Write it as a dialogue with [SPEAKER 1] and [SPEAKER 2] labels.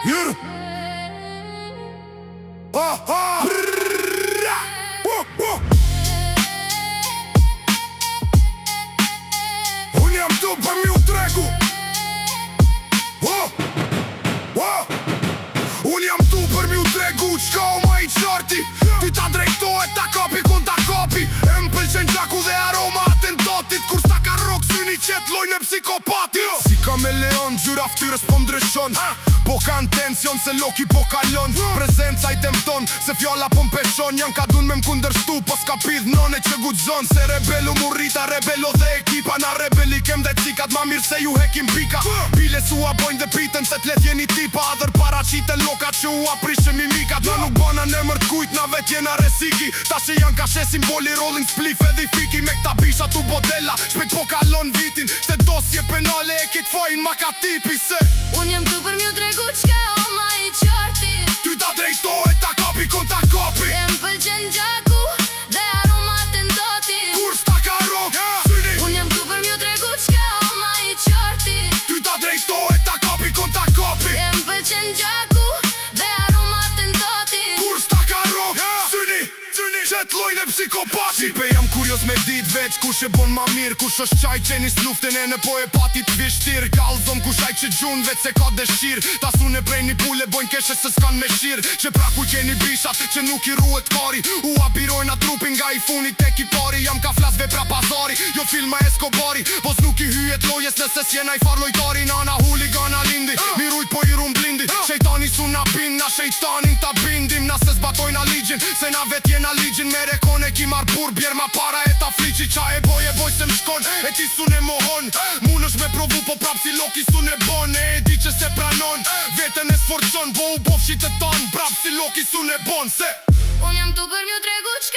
[SPEAKER 1] Unë jam tu për mi u tregu. Unë jam tu për mi u tregu qka o ma i qarti. Ty ta drejtohet ta kapi kun ta kapi. E më pëlqen gjaku dhe aroma atentatit. Kur sta ka rok syni qet lojnë e psikopatit. Si kameleon gjyra ftyrës po ndryshon. Po kan tension se loki po kalon. Prezenca i tempton se fjalla po mpeshon. Jan ka dun me m'kundërshtu po s'ka pidh none që guxon. Se rebelu mu rrita rebelo dhe ekipa. Na rebeli kem dhe cikat ma mirë se ju hekim pika. Bile su a bojnë dhe pritën se t'let jeni tipa. Adër paraqite loka që u aprishë mimikat. Na nuk bana në mërt kujt na vet jena resiki. Ta që janë ka she simboli rolling spliff edhe i fiki. Me këta bisha tu bodella shpejt po kalon vitin. Shte dosje penale e kit fajn ma ka tipi se
[SPEAKER 2] unë jam tu për mju tregu qka o ma i qarti.
[SPEAKER 1] Ty ta drejtohet ta kapi kon ta kapi.
[SPEAKER 2] E më pëlqen gjaku dhe aroma atentatit.
[SPEAKER 1] Kur s'ta ka rok syni.
[SPEAKER 2] Unë jam tu për mju tregu qka o ma i qarti.
[SPEAKER 1] Ty ta drejtohet ta kapi kon ta kapi.
[SPEAKER 2] E më pëlqen gjaku dhe aroma atentatit.
[SPEAKER 1] Kur s'ta ka rok syni. Qet lojnë e psikopati. Si pe jam kurios me dit veç kush e bon ma mirë. Kush është qaj qenis luftën e në po e patit vishtir. Kalzom kush aj që gjun veç se ka dëshir. Ta sun e prej një pule bojnë keshe se s'kan me shir. Që pra ku qeni bishat që nuk i ruet kari. U apirojna trupin nga i funit tek i pari. Jam ka flas vepra pazari, jo filma Escobari. Pos nuk i hyet lojes nëse s'jena i far lojtari. Nana huligana lindi, mirujt po i rum blindi. Shejtani su na bin, na shejtanin ta bindim. Na se zbatojna ligjin, se na vet jena ligjin. Me rekone ki mar bur bjer ma para e ta fliqi. Qa e boj se m'shkon, e ti su ne mohon. Mun është me provu po prap si loki su ne bon. E di që se pranon, vetën e sforcon. Po u bofshit e ton, prap si loki su ne bon. Se
[SPEAKER 2] unë jam tu për mju tregu qka